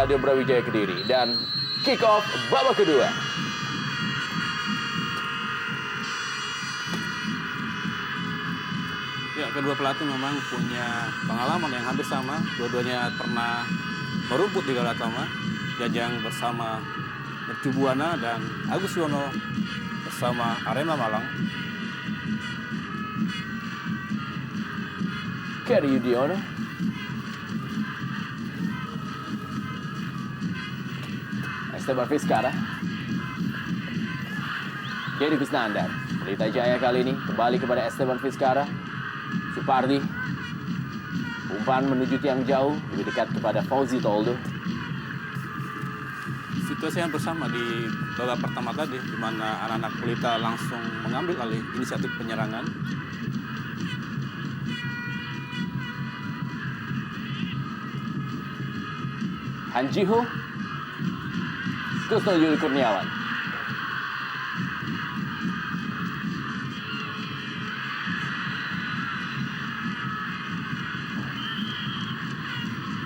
Stadion Brawijaya Kediri. Dan kick off babak kedua. Ya, kedua pelatih memang punya pengalaman yang hampir sama. Dua-duanya pernah merumput di Galatama. Jajang bersama Mercubuana dan Agus Yono bersama Arema Malang. Kerry Yudiono. Esteban Vizcara. Jadi Kusnandar. Pelita Jaya kali ini kembali kepada Esteban Vizcara. Supardi. Umpan menuju tiang jauh, lebih dekat kepada Fauzi Toldo. Situasi yang bersama di babak pertama tadi, di mana anak-anak Pelita langsung mengambil alih inisiatif penyerangan. Hanjiho. Kusno Yuli Kurniawan.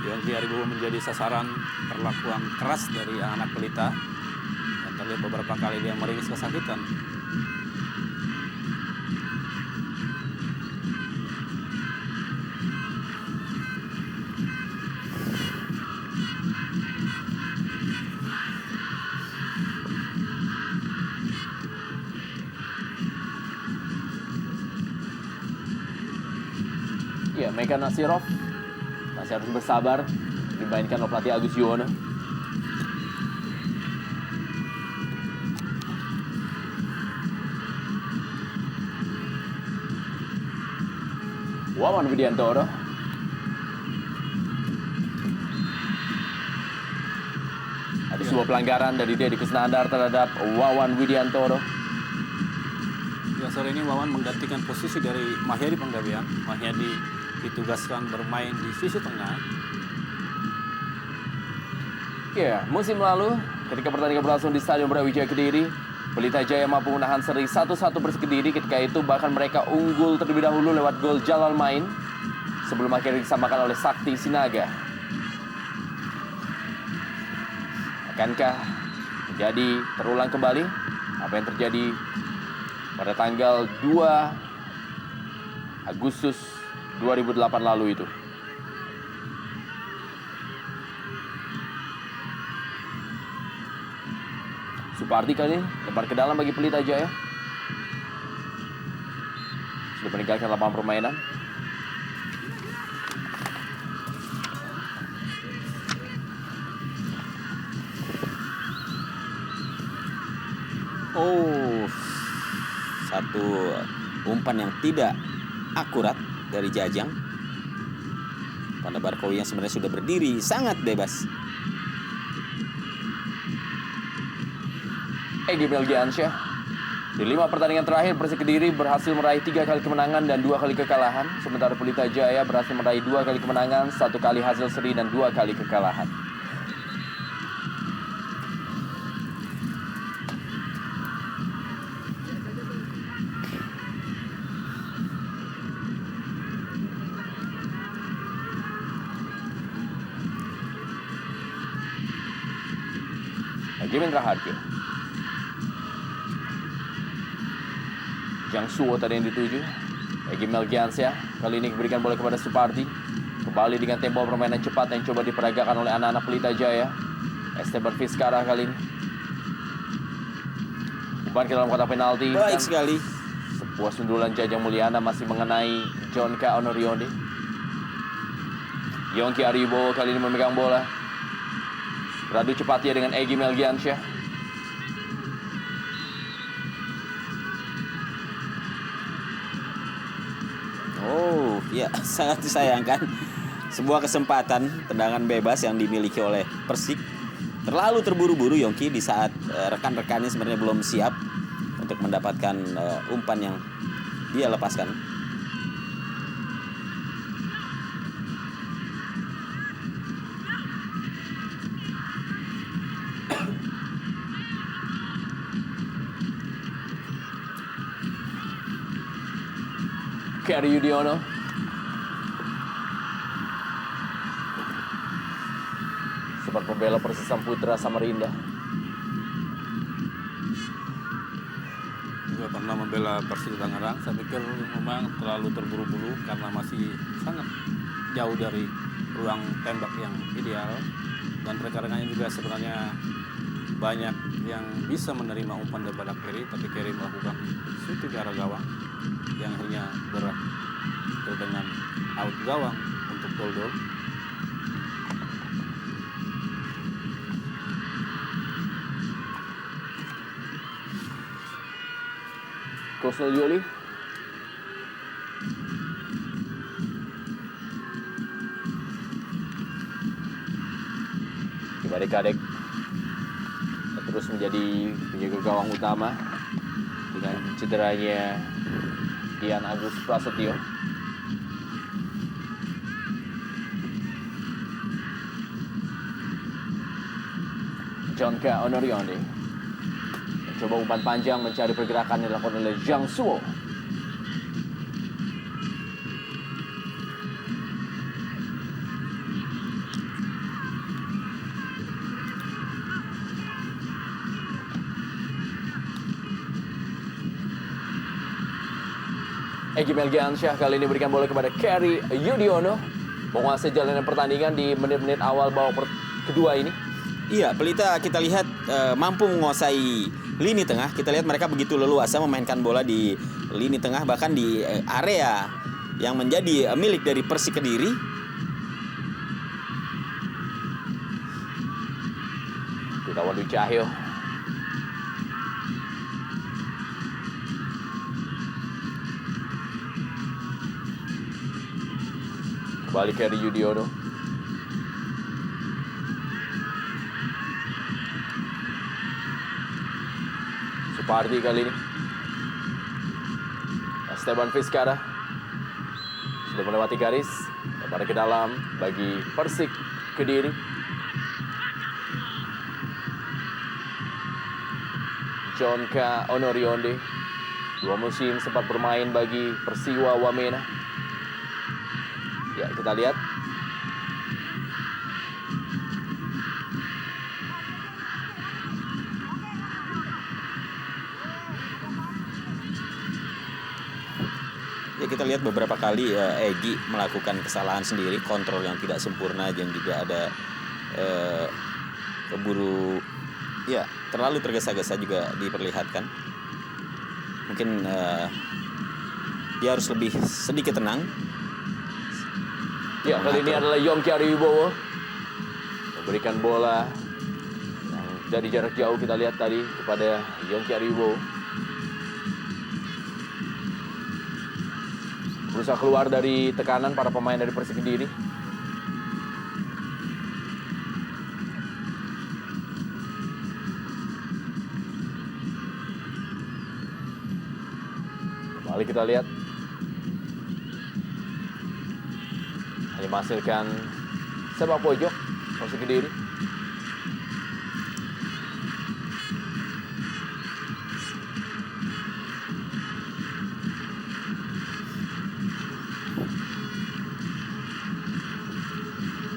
Yongki Aribowo menjadi sasaran perlakuan keras dari anak-anak Pelita. Dan terlihat beberapa kali dia meringis kesakitan. Ya, Meka Nasirov masih harus bersabar dimainkan oleh pelatih Agus Yono. Wawan Widiantoro. Ada sebuah pelanggaran dari Deddy Kusnandar terhadap Wawan Widiantoro. Ya, sore ini Wawan menggantikan posisi dari Mahyadi Panggabean. Mahyadi ditugaskan bermain di sisi tengah. Ya, musim lalu ketika pertandingan berlangsung di Stadion Brawijaya Kediri, Pelita Jaya mampu menahan seri 1-1 Persik Kediri. Ketika itu bahkan mereka unggul terlebih dahulu lewat gol Jalal Main sebelum akhirnya disamakan oleh Sakti Sinaga. Akankah menjadi terulang kembali apa yang terjadi pada tanggal 2 Agustus 2008 lalu itu? Supardi kali ini lebar ke dalam bagi Pelita Jaya. Sudah meninggalkan lapangan permainan. Oh, satu umpan yang tidak akurat dari Jajang. Panda Barkowi yang sebenarnya sudah berdiri sangat bebas. Egy Melgiansyah. Di 5 pertandingan terakhir Persik Kediri berhasil meraih 3 kali kemenangan dan 2 kali kekalahan. Sementara Pelita Jaya berhasil meraih 2 kali kemenangan, 1 kali hasil seri dan 2 kali kekalahan. Jimin Raharjo. Jang Suwo tadi yang dituju. Egy Melgiansyah kali ini diberikan bola kepada Supardi. Kembali dengan tempo permainan cepat yang coba diperagakan oleh anak-anak Pelita Jaya. Esteban Vizcara kali ini. Umpan ke dalam kotak penalti. Baik sekali. Sebuah sundulan Jajang Mulyana masih mengenai John K. Onorione. Yongki Aribowo kali ini memegang bola. Beradu cepatnya dengan Egy Melgiansyah. Oh, ya sangat disayangkan. Sebuah kesempatan tendangan bebas yang dimiliki oleh Persik. Terlalu terburu-buru Yongki di saat rekan-rekannya sebenarnya belum siap untuk mendapatkan umpan yang dia lepaskan. Kerry Yudiono. sempat membela Persisam Putra Samarinda. Juga pernah membela Persita Tangerang. Saya pikir memang terlalu terburu-buru karena masih sangat jauh dari ruang tembak yang ideal. Dan rekan-rekannya juga sebenarnya banyak yang bisa menerima umpan daripada Kerry, tapi Kerry melakukan shooting ke arah gawang yang akhirnya berakhir dengan out gawang untuk Toldol. Kusnul Yuli. Gimana Kadek terus menjadi penjaga gawang utama dengan cederanya Dian Agus Prasetyo. John K. Onorionde mencoba umpan panjang mencari pergerakan yang dilakukan oleh Zhang Suo. Egy Melgiansyah kali ini berikan bola kepada Kerry Yudiono, menguasai jalanan pertandingan di menit-menit awal babak kedua ini. Iya, Pelita kita lihat mampu menguasai lini tengah. Kita lihat mereka begitu leluasa memainkan bola di lini tengah, bahkan di area yang menjadi milik dari Persik Kediri. Gunawan Dwi Cahyo. Kembali Kerry Yudiono. Supardi kali ini. Esteban Vizcara sudah melewati garis. Lebar ke dalam bagi Persik Kediri. John K. Onorionde. 2 musim sempat bermain bagi Persiwa Wamena. Ya, kita lihat. Ya, kita lihat beberapa kali Egy melakukan kesalahan sendiri, kontrol yang tidak sempurna, dan juga ada keburu, ya terlalu tergesa-gesa juga diperlihatkan. Mungkin dia harus lebih sedikit tenang. Ya, kali ini adalah Yongki Ariwibowo memberikan bola yang dari jarak jauh kita lihat tadi kepada Yongki Ariwibowo. Berusaha keluar dari tekanan para pemain dari Persik Kediri. Kembali kita lihat. Hanya menghasilkan sepak pojok Persik Kediri.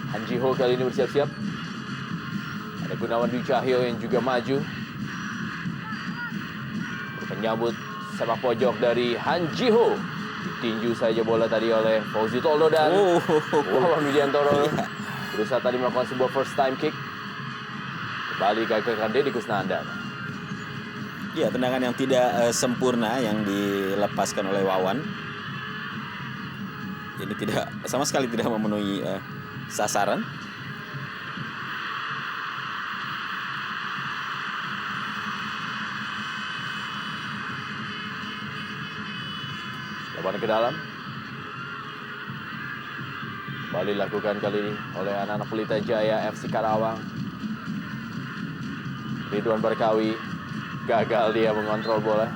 Hanjiho kali ini bersiap-siap. Ada Gunawan Dwi Cahyo yang juga maju. Menyambut sepak pojok dari Hanjiho. Ditinju saja bola tadi oleh Fauzi Toldo dan Wawan Widiantoro. Berusaha tadi melakukan sebuah first time kick. Kembali gagalkan Deddy Kusnandar. Ya, tendangan yang tidak sempurna yang dilepaskan oleh Wawan. Jadi tidak sama sekali tidak memenuhi sasaran. Lebar ke dalam. Kembali dilakukan kali ini oleh anak-anak Pelita Jaya FC Karawang. Ridwan Barkawi gagal dia mengontrol bola.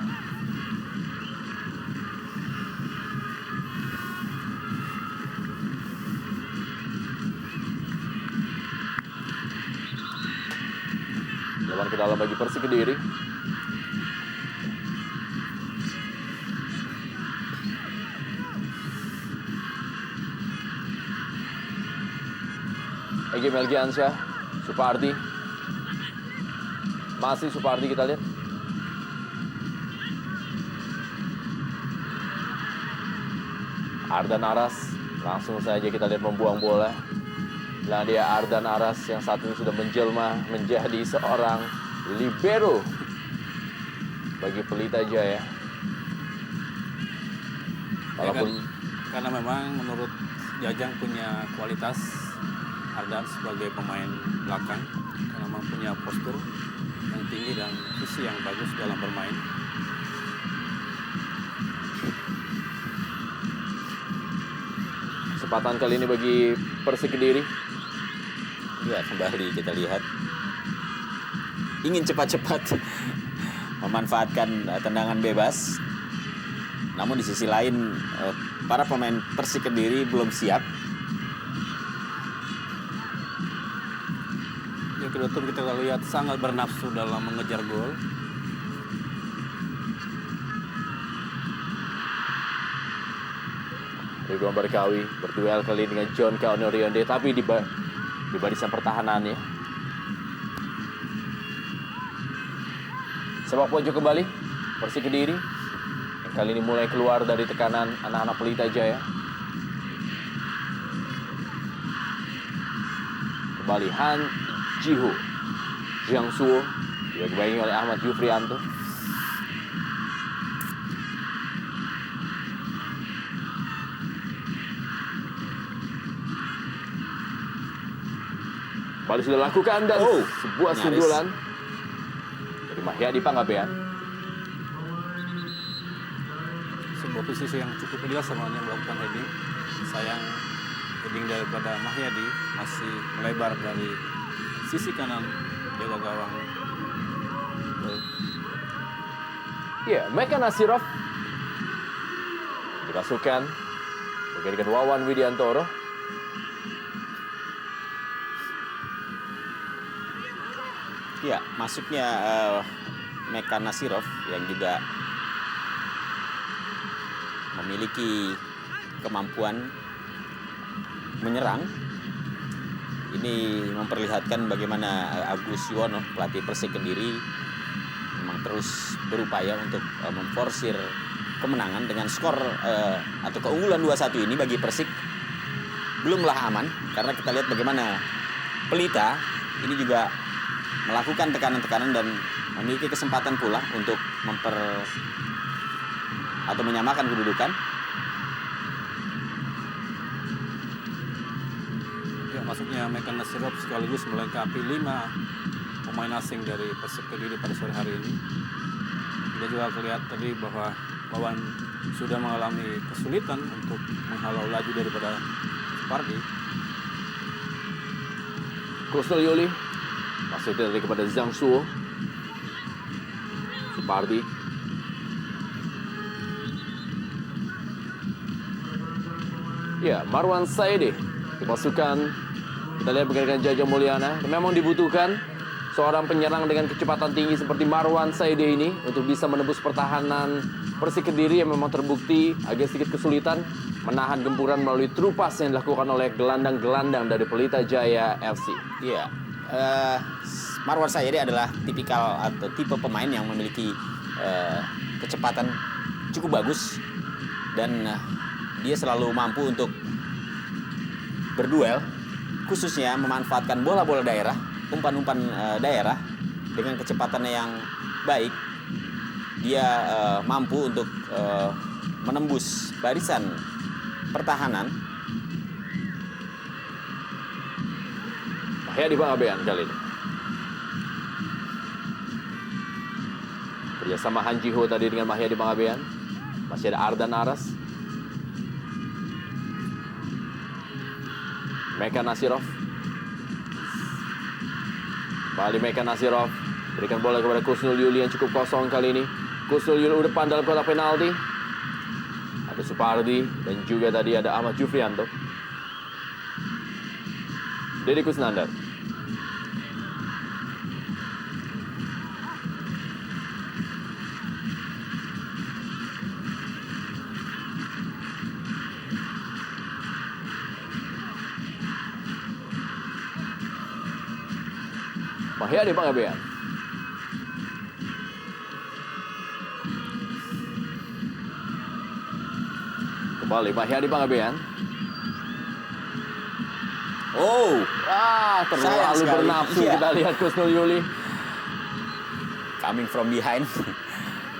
Lebar ke dalam bagi Persik Kediri. Egy Melgiansyah Supardi. Masih Supardi kita lihat. Ardan Aras. Langsung saja kita lihat membuang bola. Nah dia Ardan Aras yang saat ini sudah menjelma menjadi seorang libero bagi Pelita Jaya. Walaupun karena memang menurut Jajang punya kualitas Ardan sebagai pemain belakang, karena memang punya postur yang tinggi dan visi yang bagus dalam bermain. kesempatan kali ini bagi Persik Kediri. Ya, kembali kita lihat ingin cepat-cepat memanfaatkan tendangan bebas. Namun di sisi lain para pemain Persik Kediri belum siap. Ya, kedua tim kita lihat sangat bernafsu dalam mengejar gol. Ridwan Barkawi berduel kali dengan John Kauno Rionde, tapi di barisan pertahanannya. Sepak pojok kembali Persik Kediri yang kali ini mulai keluar dari tekanan anak-anak Pelita Jaya. Kembali Han Jiho, Jiang Suo juga dibayangi oleh Ahmad Yufrianto. Kembali sudah lakukan dan sebuah nyaris. sundulan dari Mahyadi Pangabean. Sebuah posisi yang cukup ideal sebenarnya melakukan heading. Sayang heading daripada Mahyadi masih melebar dari sisi kanan jaga gawang. Ya, Meka Nasirov dimasukkan dengan Wawan Widiantoro. Ya, masuknya Meka Nasirov yang juga memiliki kemampuan menyerang. Ini memperlihatkan bagaimana Agus Yuwono, pelatih Persik Kediri, memang terus berupaya untuk memforsir kemenangan dengan skor atau keunggulan 2-1 ini bagi Persik belumlah aman, karena kita lihat bagaimana Pelita ini juga melakukan tekanan-tekanan dan memiliki kesempatan pula untuk menyamakan kedudukan. Ya, masuknya Meka Nasirov sekaligus melengkapi 5 pemain asing dari Persik Kediri pada sore hari ini. Kita juga lihat tadi bahwa lawan sudah mengalami kesulitan untuk menghalau laju daripada Supardi. Kusnul Yuli masuk dari kepada Zhang Suo. Supardi. Ya, Marwan Saidi dimasukkan. Kita lihat bagaimana Jajang Mulyana. Memang dibutuhkan seorang penyerang dengan kecepatan tinggi seperti Marwan Saidi ini untuk bisa menembus pertahanan Persik Kediri yang memang terbukti agak sedikit kesulitan menahan gempuran melalui trupas yang dilakukan oleh gelandang-gelandang dari Pelita Jaya FC. Iya, Marwan Saidi adalah tipikal atau tipe pemain yang memiliki kecepatan cukup bagus dan dia selalu mampu untuk berduel, khususnya memanfaatkan bola-bola daerah, umpan-umpan daerah dengan kecepatannya yang baik. Dia mampu untuk menembus barisan pertahanan. Mahyadi Pangabean kali ini. Kerjasama Han Jiho tadi dengan Mahyadi Pangabean. Masih ada Ardan Aras. Meka Nasirov. Kembali Meka Nasirov. Berikan bola kepada Kusnul Yuli yang cukup kosong kali ini. Kusnul Yuli depan dalam kotak penalti. Ada Supardi dan juga tadi ada Ahmad Yufrianto. Deddy Kusnandar. Mahyadi Pangabean. Kembali Mahyadi Pangabean. Oh, sayang Terlalu sekali. bernafsu Iya. kita lihat Kusnul Yuli. coming from behind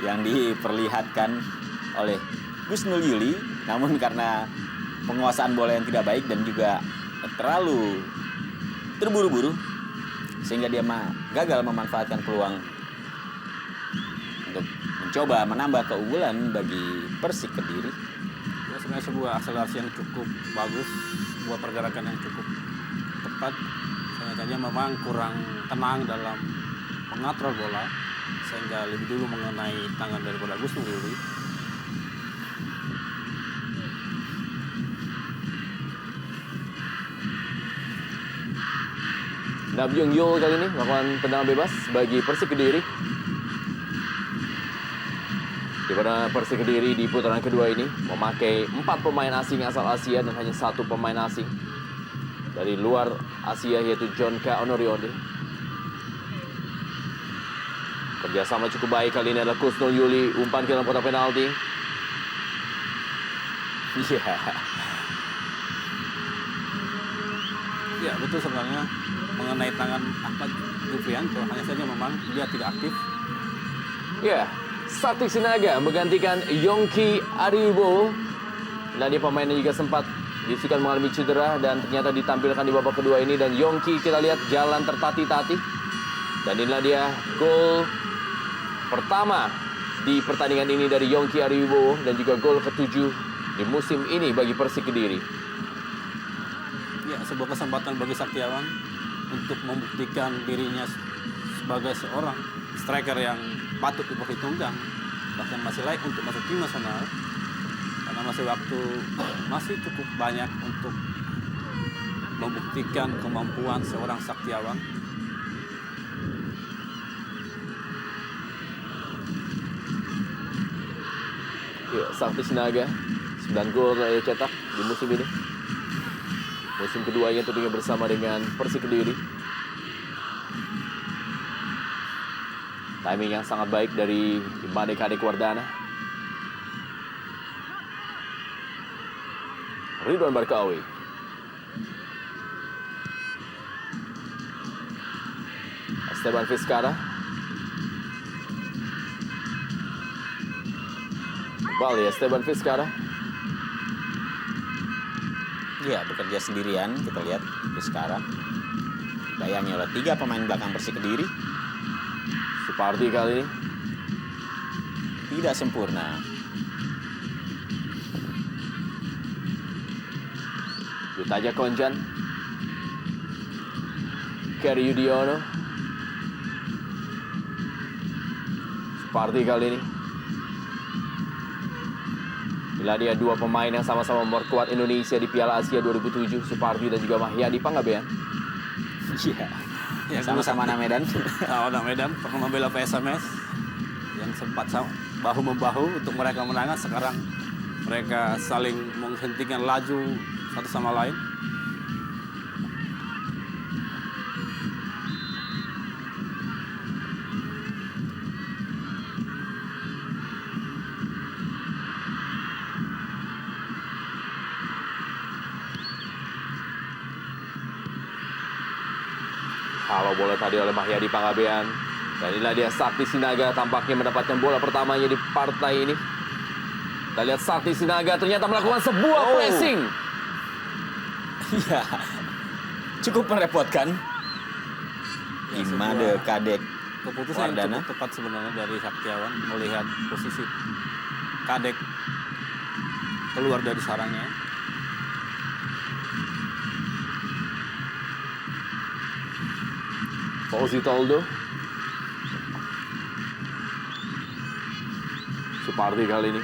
yang diperlihatkan oleh Gusnul Yuli, namun karena penguasaan bola yang tidak baik dan juga terlalu terburu-buru sehingga dia gagal memanfaatkan peluang untuk mencoba menambah keunggulan bagi Persik Kediri. Ya, sebenarnya sebuah akselerasi yang cukup bagus, sebuah pergerakan yang cukup tepat. Saja memang kurang tenang dalam mengatur bola sehingga lebih dulu mengenai tangan daripada Gusnul Yuli. Nabyung Yul kali ini melakukan tendangan bebas bagi Persik Kediri. Di mana Persik Kediri di putaran kedua ini memakai 4 pemain asing asal Asia dan hanya 1 pemain asing dari luar Asia yaitu John K. Onorione. Kerjasama cukup baik kali ini adalah Kusnul Yuli, umpan ke dalam kotak penalti. Iya. Ya betul sebenarnya mengenai tangan Ahmad Jufrianto, hanya saja memang dia tidak aktif. Ya, Sakti Sinaga menggantikan Yongki Ariwibowo. Nah, dia pemain yang juga sempat disukan mengalami cedera dan ternyata ditampilkan di babak kedua ini. Dan Yongki kita lihat jalan tertatih-tatih. Dan inilah dia gol pertama di pertandingan ini dari Yongki Ariwibowo dan juga gol ke-7 di musim ini bagi Persik Kediri. Ya, sebuah kesempatan bagi Saktiawan untuk membuktikan dirinya sebagai seorang striker yang patut diperhitungkan, bahkan masih layak untuk masuk tim nasional karena masih cukup banyak untuk membuktikan kemampuan seorang Saktiawan. Ya, Sakti Sinaga 9 gol ia cetak di musim ini. Musim keduanya tentunya bersama dengan Persik Kediri. Timing yang sangat baik dari Imade Kadek Wardana. Ridwan Barkawi. Esteban Vizcara. Kembali Esteban Vizcara. Iya, bekerja sendirian kita lihat sekarang. Dibayangi oleh 3 pemain belakang Persik Kediri. Supardi kali ini. Tidak sempurna. Yutaja Konjan. Kerry Yudiono. Supardi kali ini. Bila dia 2 pemain yang sama-sama memperkuat Indonesia di Piala Asia 2007, Supardi dan juga Mahyadi Pangabean. Iya. Ya, Sama-sama anak Medan. Anak Medan pernah membela PSMS yang sempat bahu-membahu untuk mereka menangan. Sekarang mereka saling menghentikan laju satu sama lain. Halo bola tadi oleh Mahyadi Pangabean. Dan inilah dia Sakti Sinaga tampaknya mendapatkan bola pertamanya di partai ini. Kita lihat Sakti Sinaga ternyata melakukan sebuah pressing. Iya. Cukup merepotkan. Ya, Imade sebuah Kadek Keputusan yang Wardana. cukup tepat sebenarnya dari Saktiawan melihat posisi Kadek keluar dari sarangnya. Fauzi Toldo. Supardi kali ini.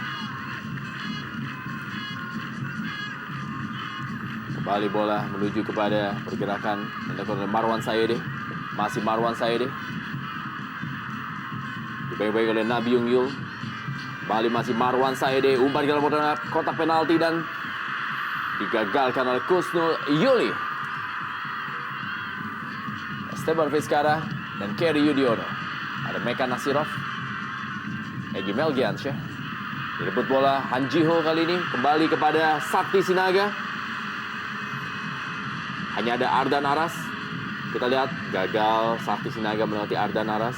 Kembali bola menuju kepada pergerakan dilakukan oleh Marwan Sayede. Masih Marwan Sayede. Dibaik-baik oleh Nabyung Yul. Kembali masih Marwan Sayede. Umpan ke dalam kotak penalti dan digagalkan oleh Kusnul Yuli. Esteban Vizcara dan Kerry Yudiono. Ada Meka Nasirov, Egy Melgiansyah. Direbut bola Hanjiho kali ini kembali kepada Sakti Sinaga. Hanya ada Ardan Aras. Kita lihat gagal Sakti Sinaga melewati Ardan Aras.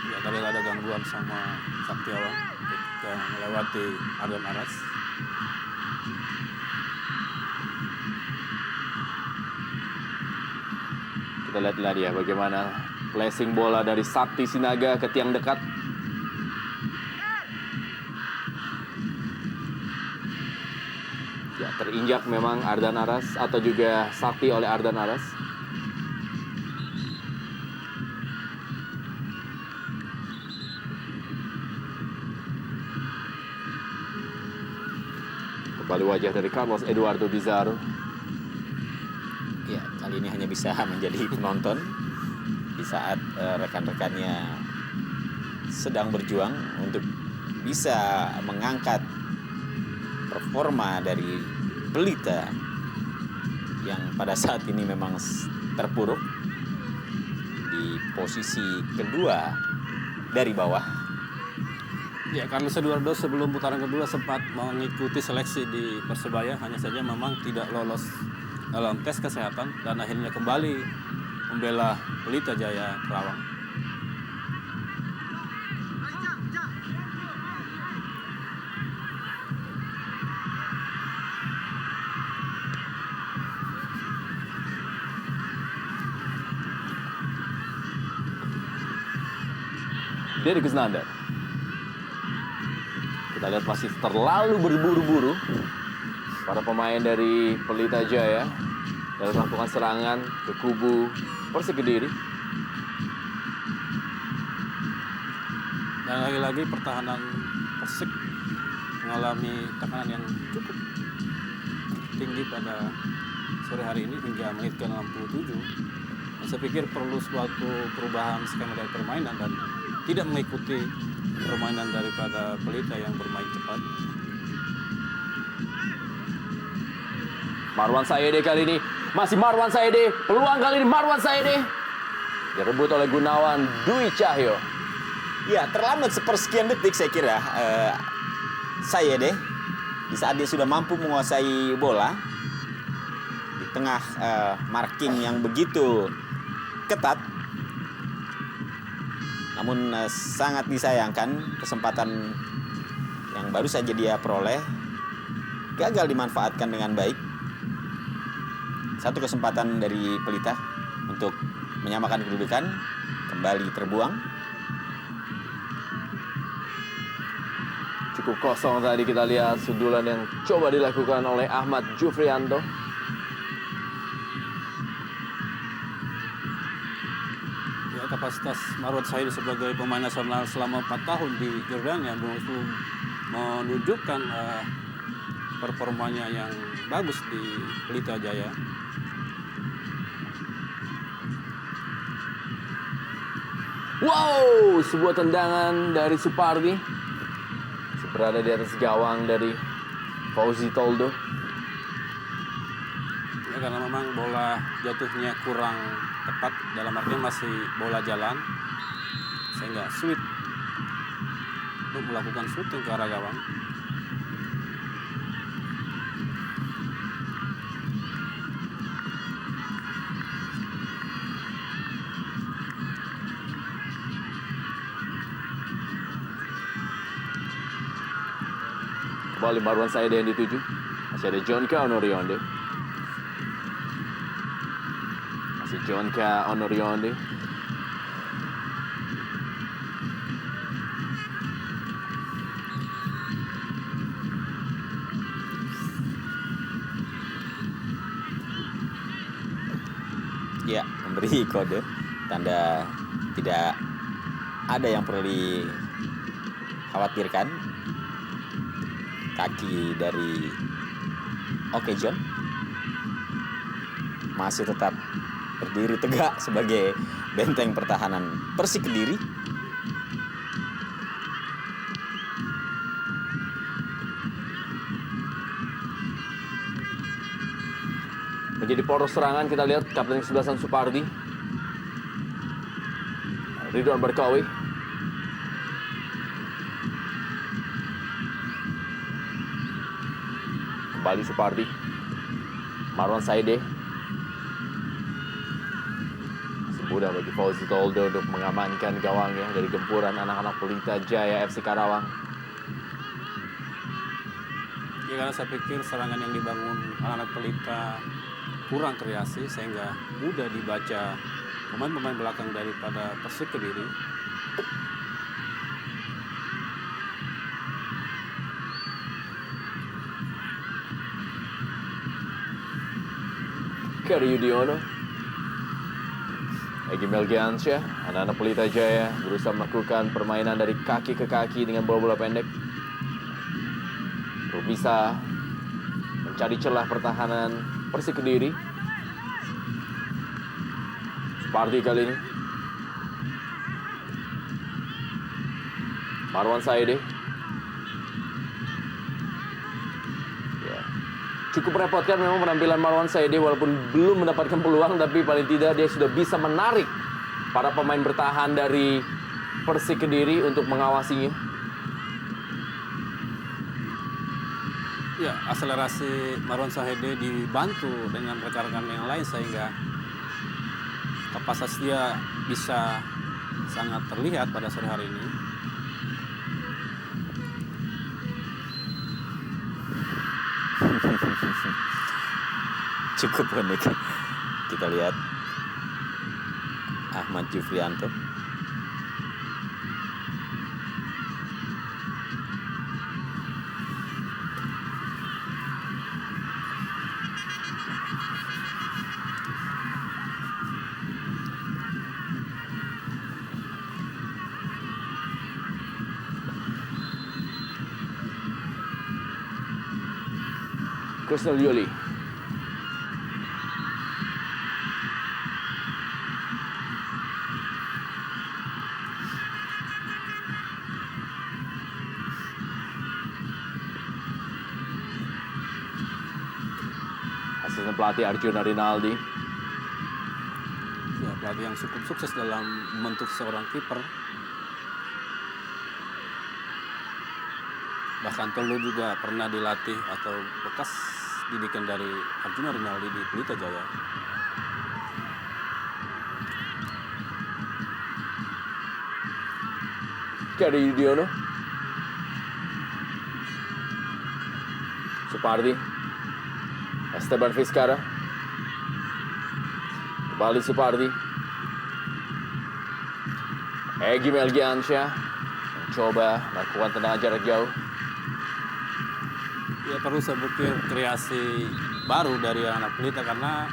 Ya, tadi ada gangguan sama Saktiawan ketika melewati Ardan Aras. Kita lihat ya bagaimana placing bola dari Sakti Sinaga ke tiang dekat. Ya, terinjak memang Ardan Aras atau juga Sakti oleh Ardan Aras. Kembali wajah dari Carlos Eduardo Bizarro. Ya, kali ini hanya bisa menjadi penonton di saat rekan-rekannya sedang berjuang untuk bisa mengangkat performa dari Pelita yang pada saat ini memang terpuruk di posisi kedua dari bawah. Ya, Carlos Eduardo sebelum putaran kedua sempat mengikuti seleksi di Persebaya, hanya saja memang tidak lolos dalam tes kesehatan dan akhirnya kembali membela Pelita Jaya Kerawang. Dari Kusnandar. Kita lihat masih terlalu berburu-buru para pemain dari Pelita Jaya dalam melakukan serangan ke kubu Persik Kediri. Dan lagi-lagi pertahanan Persik mengalami tekanan yang cukup tinggi pada sore hari ini hingga menit ke-67. Dan saya pikir perlu suatu perubahan skema dari permainan dan tidak mengikuti permainan daripada Pelita yang bermain cepat. Marwan Saede kali ini masih Marwan Saede, peluang kali ini Marwan Saede direbut oleh Gunawan Dwi Cahyo. Ya, terlambat sepersekian detik saya kira saya deh di saat dia sudah mampu menguasai bola di tengah marking yang begitu ketat. Namun sangat disayangkan kesempatan yang baru saja dia peroleh gagal dimanfaatkan dengan baik. Satu kesempatan dari Pelita untuk menyamakan kedudukan kembali terbuang. Cukup kosong tadi kita lihat sundulan yang coba dilakukan oleh Ahmad Jufrianto. Ya, kapasitas Marwan Said sebagai pemain nasional selama 4 tahun di Jordania menunjukkan performanya yang bagus di Pelita Jaya. Wow, sebuah tendangan dari Supardi. Berada di atas gawang dari Fauzi Toldo. Ya, karena memang bola jatuhnya kurang tepat, dalam artian masih bola jalan, sehingga sulit untuk melakukan shooting ke arah gawang. Kembali Marwan Saede yang dituju. Masih ada Jonka Onorionde. Masih Jonka Onorionde. Ya, memberi kode tanda tidak ada yang perlu dikhawatirkan. Kaki dari Oke John masih tetap berdiri tegak sebagai benteng pertahanan Persik Kediri. menjadi poros serangan. Kita lihat kapten kesebelasan Supardi, Ridwan Barkawi. Kembali Supardi, Marwan Saide. Masih mudah bagi Fauzi Toldo untuk mengamankan gawangnya dari gempuran anak-anak Pelita Jaya FC Karawang. Ya, karena saya pikir serangan yang dibangun anak-anak Pelita kurang kreasi sehingga mudah dibaca pemain-pemain belakang daripada Persik Kediri. Kari Yudiono, Egy Melgiansyah, anak-anak Pelita Jaya berusaha melakukan permainan dari kaki ke kaki dengan bola-bola pendek untuk bisa mencari celah pertahanan Persik Kediri. Supardi kali ini, Marwan Saide. Cukup merepotkan memang penampilan Marwan Saide, walaupun belum mendapatkan peluang, tapi paling tidak dia sudah bisa menarik para pemain bertahan dari Persik Kediri untuk mengawasinya. Ya, akselerasi Marwan Saide dibantu dengan rekan-rekan yang lain sehingga kapasitas dia bisa sangat terlihat pada sore hari ini. Cukup unik. Kita lihat Ahmad Jufrianto. Krisnal Yuli, asisten pelatih Arjuna Rinaldi. Ya, pelatih yang cukup sukses dalam membentuk seorang kiper. Bahkan Toldo juga pernah dilatih atau bekas didikan dari Arjuna Rinaldi di Pelita Jaya. Kari Yudiono, Supardi, Esteban Vizcara. Kembali Supardi, Egy Melgiansyah mencoba melakukan tendangan jarak jauh. Ya, perlu saya pikir kreasi baru dari anak Pelita karena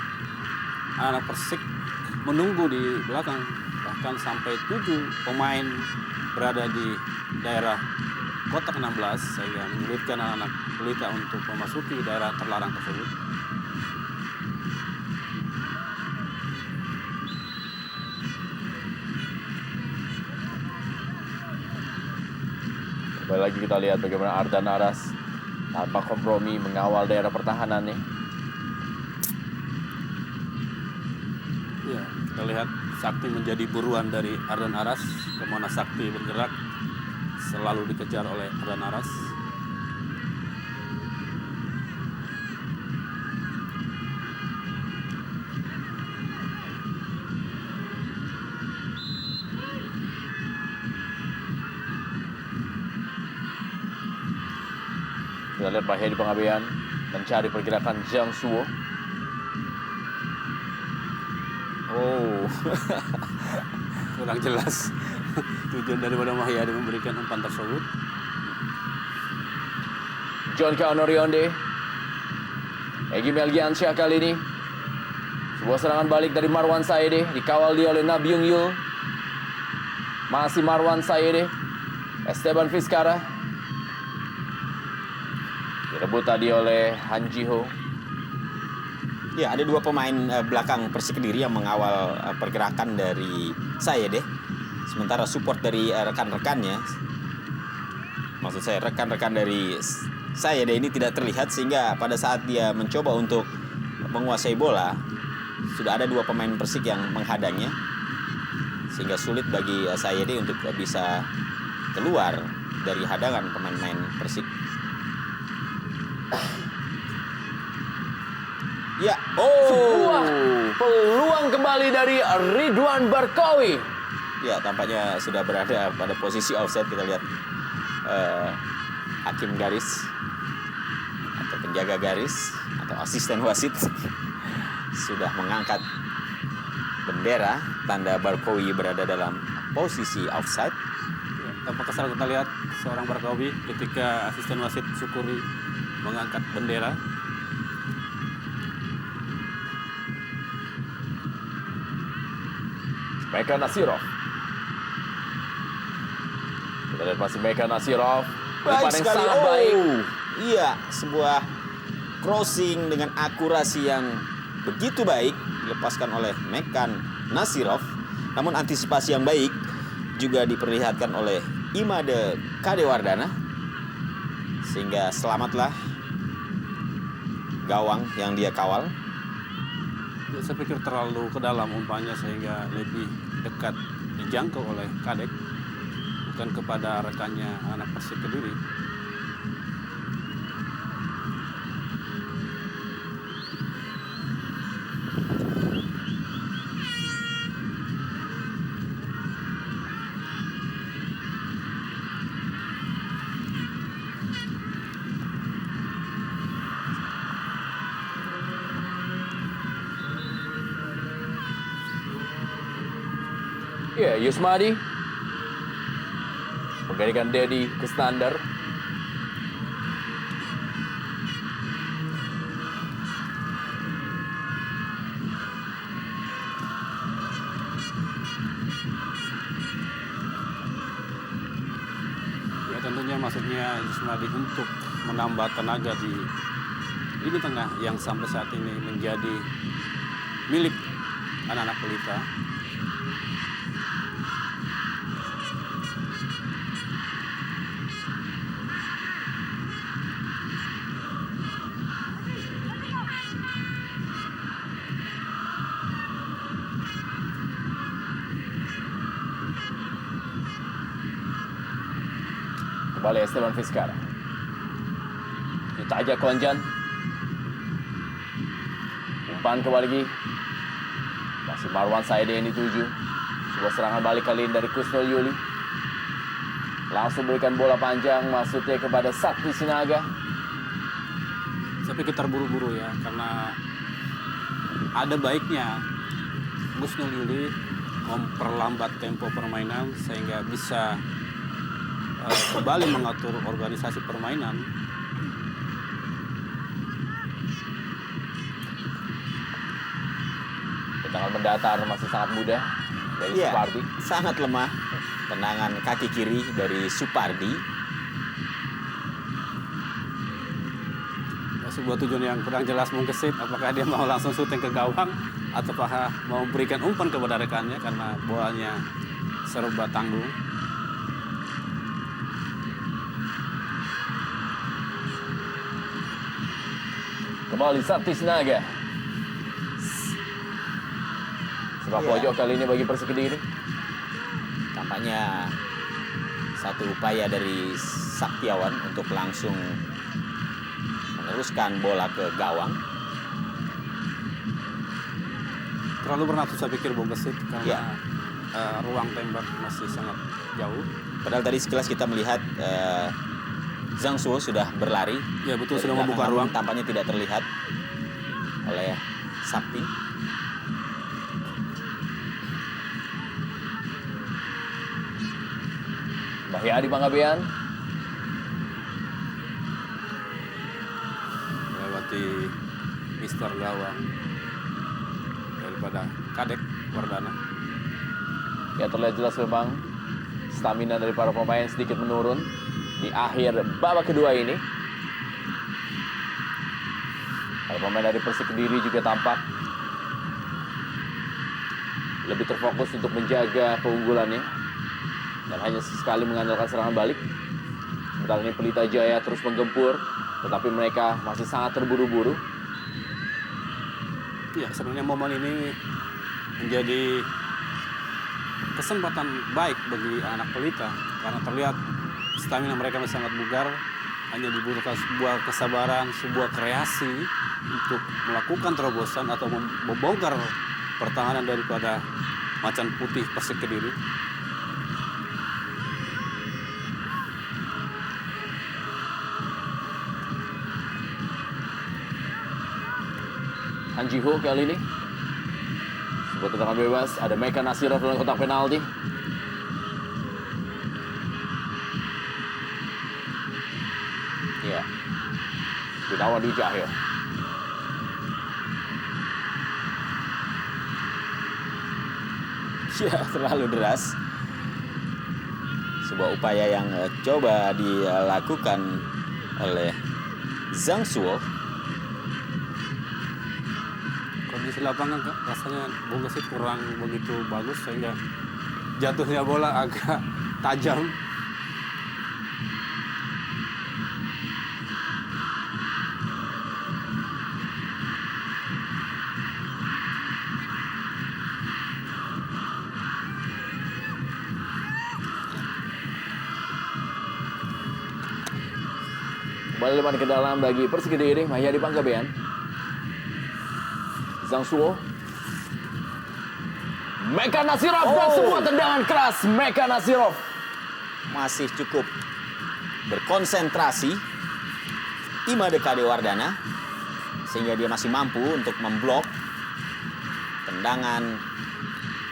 anak Persik menunggu di belakang, bahkan sampai 7 pemain berada di daerah kotak 16 sehingga menyulitkan anak Pelita untuk memasuki daerah terlarang tersebut. Kembali lagi kita lihat bagaimana Ardan Aras tanpa kompromi mengawal daerah pertahanannya. Ya, kita lihat Sakti menjadi buruan dari Ardan Aras. Kemana Sakti bergerak selalu dikejar oleh Ardan Aras. Kita lihat Pak Hedi Pengabean mencari pergerakan Zhang Suo. Oh, Kurang jelas tujuan daripada Mahyadi memberikan umpan tersebut. John Kaonorionde, Egy Melgiansyah kali ini. Sebuah serangan balik dari Marwan Saide, dikawal dia oleh Nabiung Yul. Masih Marwan Saide, Esteban Vizcara. Direbut tadi oleh Han Jiho. ya ada 2 pemain belakang Persik Kediri yang mengawal pergerakan dari saya deh. Sementara support dari rekan-rekannya, maksud saya rekan-rekan dari saya deh ini tidak terlihat sehingga pada saat dia mencoba untuk menguasai bola, sudah ada 2 pemain Persik yang menghadangnya, sehingga sulit bagi Sayedi untuk bisa keluar dari hadangan pemain-pemain Persik. Ya, Sebuah peluang kembali dari Ridwan Barkawi. Ya, tampaknya sudah berada pada posisi offside. Kita lihat hakim garis atau penjaga garis atau asisten wasit sudah mengangkat bendera tanda Barkawi berada dalam posisi offside. Ya, tanpa kesal kita lihat seorang Barkawi ketika asisten wasit Sukuri mengangkat bendera. Meka Nasirov. Kita lihat masih Meka Nasirov. Umpan yang sangat baik. Iya, sebuah crossing dengan akurasi yang begitu baik dilepaskan oleh Mekan Nasirov. Namun antisipasi yang baik juga diperlihatkan oleh Imade Kadewardana, sehingga selamatlah gawang yang dia kawal. Ya, saya pikir terlalu ke dalam umpannya sehingga lebih dekat dijangkau oleh Kadek, bukan kepada rekannya anak Persik Kediri. Ya, Yusmadi menggantikan Dedi ke standar. Ya, tentunya maksudnya Yusmadi untuk menambah tenaga di lini tengah yang sampai saat ini menjadi milik anak-anak Pelita. Kembali Esteban Vizcara. Ditaja Konjan. Umpan kembali lagi. Masih Marwan Saidi yang dituju. Sebuah serangan balik kali ini dari Kusnul Yuli. Langsung berikan bola panjang, maksudnya kepada Sakti Sinaga. Saya pikir terburu-buru ya, karena ada baiknya Gusnul Yuli memperlambat tempo permainan sehingga bisa kembali mengatur organisasi permainan. Tendangan mendatar masih sangat mudah dari Iya, Supardi. sangat lemah tendangan kaki kiri dari Supardi. Sebuah tujuan yang kurang jelas mengkesit, apakah dia mau langsung syuting ke gawang ataukah mau memberikan umpan kepada rekannya karena bolanya serba tanggung. Kembali Sakti Sinaga. Sepak Iya. pojok kali ini bagi Persik Kediri. Tampaknya satu upaya dari Saktiawan untuk langsung meneruskan bola ke gawang. Terlalu bernafsu saya pikir Bung Kesit karena Ya. ruang tembak masih sangat jauh. Padahal tadi sekilas kita melihat Zhang Suo sudah berlari. Ya betul, dari sudah belakang, membuka namun ruang. tampaknya tidak terlihat oleh Sakti. Bahyadi Pangabean. Melewati Mister Gawang daripada Kadek Wardana. Ya, terlihat jelas memang stamina dari para pemain sedikit menurun di akhir babak kedua ini. Para pemain dari Persik Kediri juga tampak lebih terfokus untuk menjaga keunggulannya dan hanya sekali mengandalkan serangan balik. Sementara ini Pelita Jaya terus menggempur, tetapi mereka masih sangat terburu-buru. Ya, sebenarnya momen ini menjadi kesempatan baik bagi anak pelita karena terlihat stamina mereka masih sangat bugar, hanya dibutuhkan sebuah kesabaran, sebuah kreasi untuk melakukan terobosan atau membongkar pertahanan daripada Macan Putih Persik Kediri. Han Ji-ho kali ini. Sebuah tendangan bebas, ada Meka Nasirov dalam kotak penalti. Ya. Gunawan Dwi Cahyo. Ya, terlalu deras. Sebuah upaya yang coba dilakukan oleh Zhang Suo. Kondisi lapangan rasanya Bogasit kurang begitu bagus sehingga jatuhnya bola agak tajam. Kembali lebar ke dalam bagi Persik Kediri, Mahyadi Panggabean. Zhang Suo. Meka Nasirov dan sebuah tendangan keras. Meka Nasirov. Masih cukup berkonsentrasi Imade Kadewardana sehingga dia masih mampu untuk memblok tendangan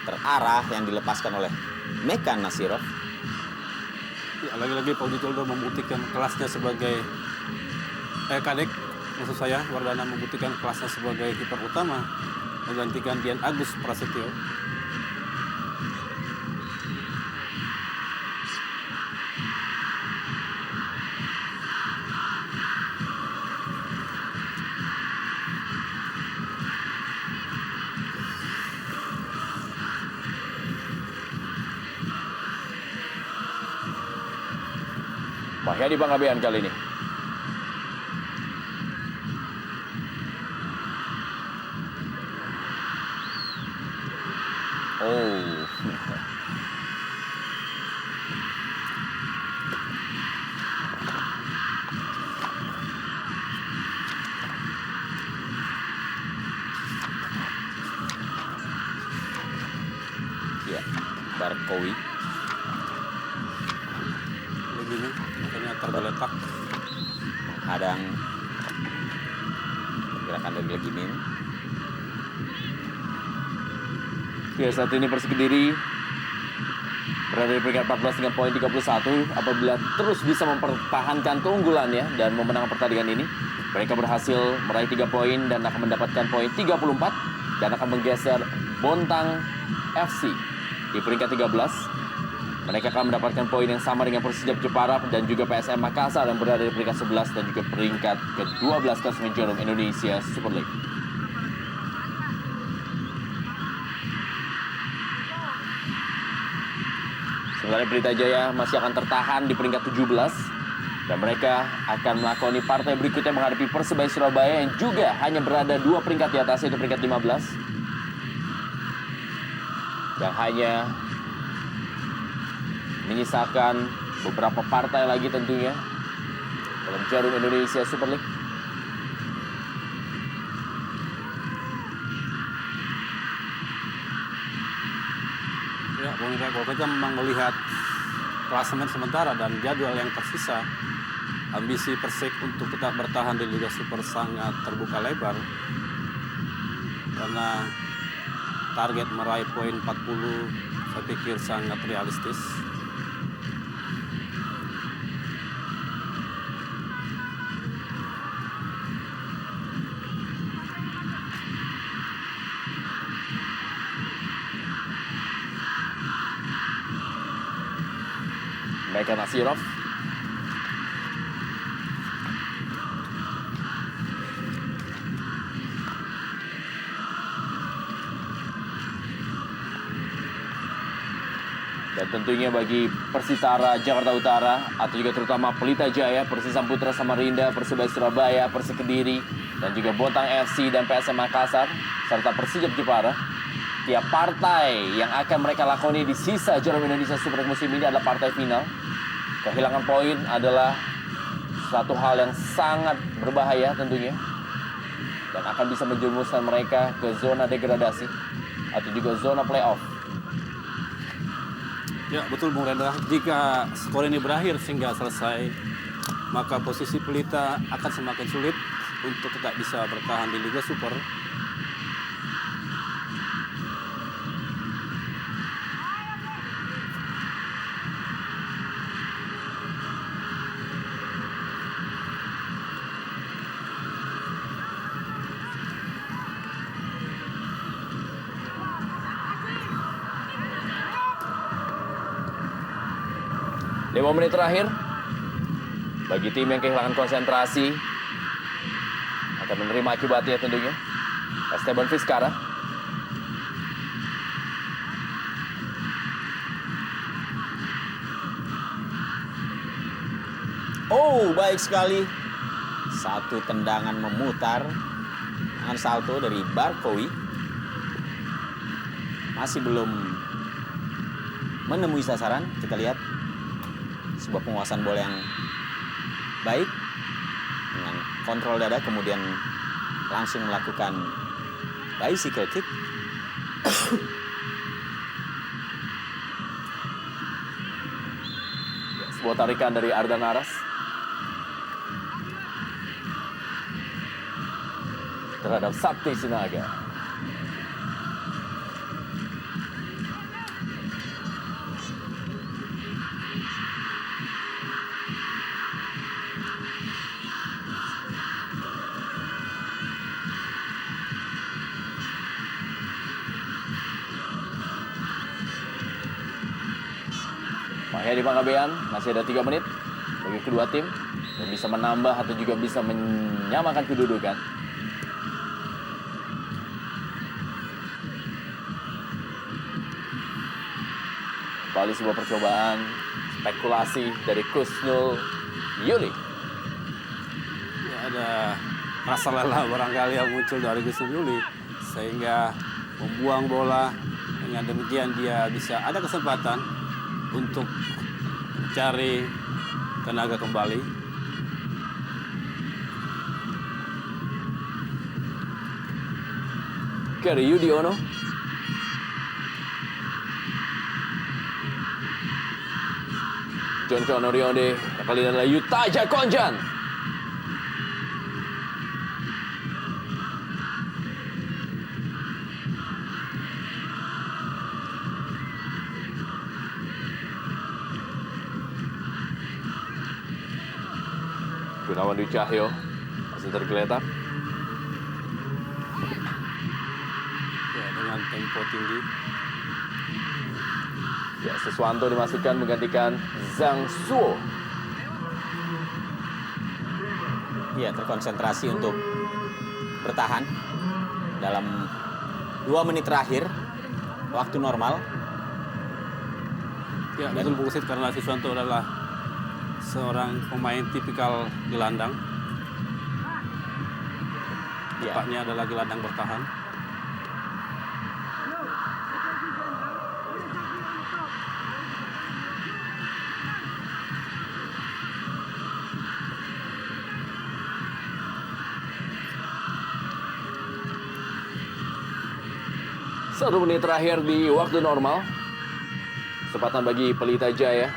terarah yang dilepaskan oleh Meka Nasirov. Ya, lagi-lagi Pauli Toldo membuktikan kelasnya sebagai Kadek, maksud saya Wardana membuktikan kelasnya sebagai kiper utama menggantikan Dian Agus Prasetyo. Mahyadi Panggabean kali ini. Oh. Ya, Barkowi. Begini, makanya tergeletak. Hadang gerakan dari Legimin. Ya, saat ini Persik Kediri berada di peringkat 14 dengan poin 31. Apabila terus bisa mempertahankan keunggulannya dan memenangkan pertandingan ini, mereka berhasil meraih 3 poin dan akan mendapatkan poin 34 dan akan menggeser Bontang FC di peringkat 13. Mereka akan mendapatkan poin yang sama dengan Persijap Jepara dan juga PSM Makassar yang berada di peringkat 11 dan juga peringkat ke-12 klasemen Jarum Indonesia Super League. Sementara Pelita Jaya masih akan tertahan di peringkat 17 dan mereka akan melakoni partai berikutnya menghadapi Persebaya Surabaya yang juga hanya berada 2 peringkat di atas, yaitu peringkat 15. Yang hanya menyisakan beberapa partai lagi tentunya dalam Jarum Indonesia Super League. Ya, Bung Indra, kalau kita memang melihat klasemen sementara dan jadwal yang tersisa, ambisi Persik untuk tetap bertahan di Liga Super sangat terbuka lebar. Karena target meraih poin 40 saya pikir sangat realistis. Meka Nasirov. Dan tentunya bagi Persitara Jakarta Utara atau juga terutama Pelita Jaya, Persis Samputra Samarinda, Persebaya Surabaya, Persik Kediri, dan juga Botang FC dan PSM Makassar, serta Persijap Jepara, tiap partai yang akan mereka lakoni di sisa Jarum Indonesia Super League musim ini adalah partai final. Kehilangan poin adalah satu hal yang sangat berbahaya tentunya, dan akan bisa menjerumuskan mereka ke zona degradasi atau juga zona playoff. Ya betul Bung Rendra, jika skor ini berakhir sehingga selesai, maka posisi Pelita akan semakin sulit untuk tetap bisa bertahan di Liga Super. Lima menit terakhir bagi tim yang kehilangan konsentrasi akan menerima akibatnya tentunya. Esteban Vizcarra. Oh, baik sekali. Satu tendangan memutar. Tangan salto dari Barkowi. Masih belum menemui sasaran. Kita lihat sebuah penguasaan bola yang baik dengan kontrol dada, kemudian langsung melakukan bicycle kick. Sebuah tarikan dari Ardan Aras terhadap Sakti Sinaga. Mahyadi Panggabean, masih ada 3 menit bagi kedua tim dan bisa menambah atau juga bisa menyamakan kedudukan. Kembali sebuah percobaan spekulasi dari Kusnul Yuli. Ya, ada rasa lelah barangkali yang muncul dari Gus Yuli sehingga membuang bola. Dengan demikian dia bisa ada kesempatan untuk mencari tenaga kembali. Keri Yudiono. John Konorionde, kali ini adalah Yutaja Konjan. Gunawan Dwi Cahyo masih tergeletak. Ya, dengan tempo tinggi. Ya, Siswanto dimasukkan menggantikan Zhang Suo. Ya, terkonsentrasi untuk bertahan dalam 2 menit terakhir waktu normal. Ya, betul Bung Usit, karena Siswanto adalah seorang pemain tipikal gelandang. Ya. Tepatnya adalah gelandang bertahan. Satu menit terakhir di waktu normal. Kesempatan bagi Pelita Jaya.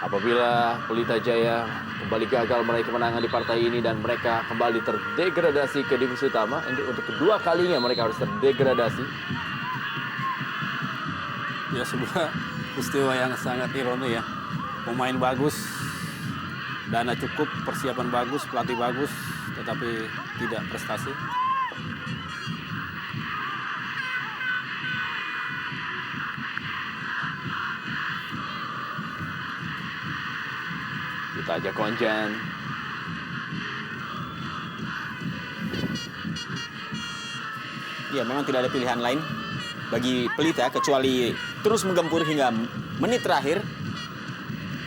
Apabila Pelita Jaya kembali gagal meraih kemenangan di partai ini dan mereka kembali terdegradasi ke divisi utama, untuk kedua kalinya mereka harus terdegradasi. Ya, sebuah peristiwa yang sangat ironi ya. Pemain bagus, dana cukup, persiapan bagus, pelatih bagus, tetapi tidak prestasi. Kita aja Konjan. Ya, memang tidak ada pilihan lain bagi Pelita kecuali terus menggempur hingga menit terakhir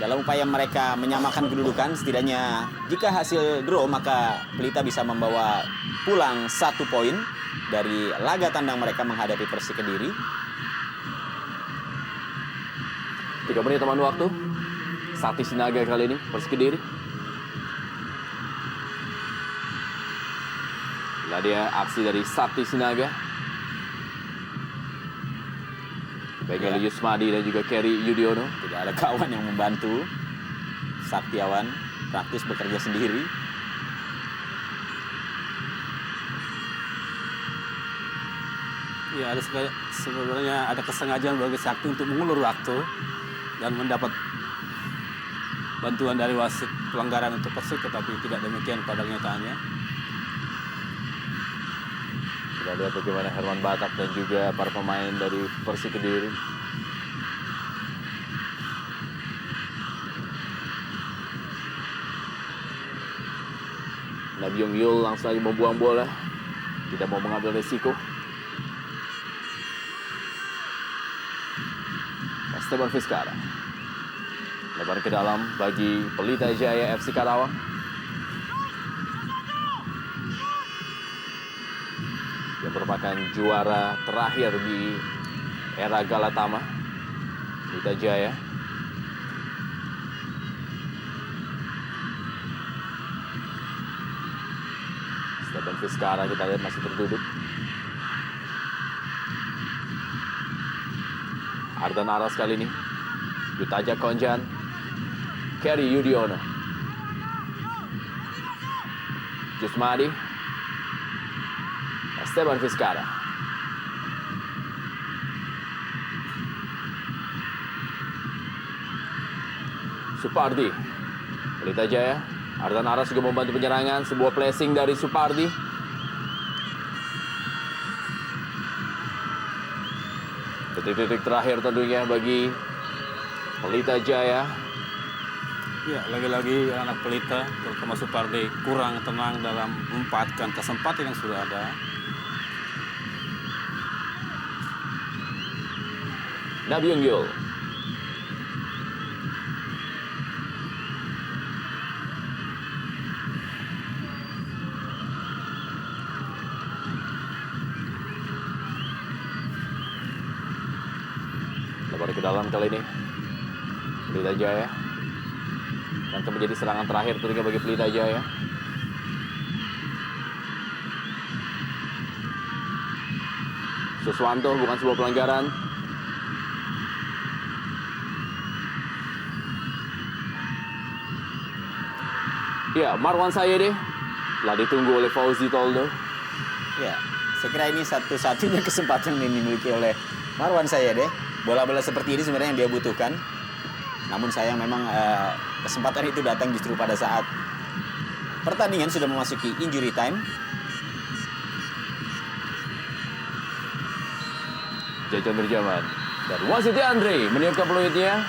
dalam upaya mereka menyamakan kedudukan. Setidaknya jika hasil draw maka Pelita bisa membawa pulang 1 poin dari laga tandang mereka menghadapi Persik Kediri. 3 menit teman waktu. Sakti Sinaga kali ini, Persik Kediri. Inilah dia aksi dari Sakti Sinaga. Baik oleh Yusmadi dan juga Kerry Yudiono. Tidak ada kawan yang membantu. Saktiawan praktis bekerja sendiri. Ya, sebenarnya ada kesengajaan bagi Sakti untuk mengulur waktu dan mendapat bantuan dari wasit pelanggaran untuk Persik, tetapi tidak demikian pada kenyataannya. Kita lihat bagaimana Herman Batak dan juga para pemain dari Persik Kediri. Nabiong Yul langsung saja membuang bola. Tidak mau mengambil resiko. Esteban Vizcara. Lebar ke dalam bagi Pelita Jaya FC Karawang. Yang merupakan juara terakhir di era Galatama. Pelita Jaya. Esteban Vizcara kita lihat masih terduduk. Ardan Aras kali ini. Yutaja Konjan. Kerry Yudiono. Jusmadi. Esteban Vizcara. Supardi. Pelita Jaya. Ardan Aras juga membantu penyerangan. Sebuah placing dari Supardi. Detik-detik terakhir tentunya bagi Pelita Jaya. Ya, lagi-lagi anak Pelita, terutama Supardi, kurang tenang dalam memanfaatkan kesempatan yang sudah ada. Nabiong Yul. Lebar ke dalam kali ini. Pelita Jaya. Dan akan menjadi serangan terakhir tentunya bagi Pelita Jaya. Suswanto, bukan sebuah pelanggaran. Ya, Marwan Sayede telah ditunggu oleh Fauzi Toldo. Ya, saya kira ini satu-satunya kesempatan yang dimiliki oleh Marwan Sayede. Bola-bola seperti ini sebenarnya yang dia butuhkan. Namun sayang memang kesempatan itu datang justru pada saat pertandingan sudah memasuki injury time. Jajan Nurjaman dan Wasiti Andre meniupkan peluitnya.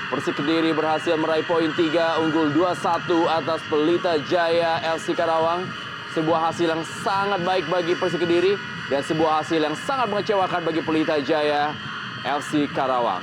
Persik Kediri berhasil meraih poin 3, unggul 2-1 atas Pelita Jaya FC Karawang. Sebuah hasil yang sangat baik bagi Persik Kediri dan sebuah hasil yang sangat mengecewakan bagi Pelita Jaya FC Karawang.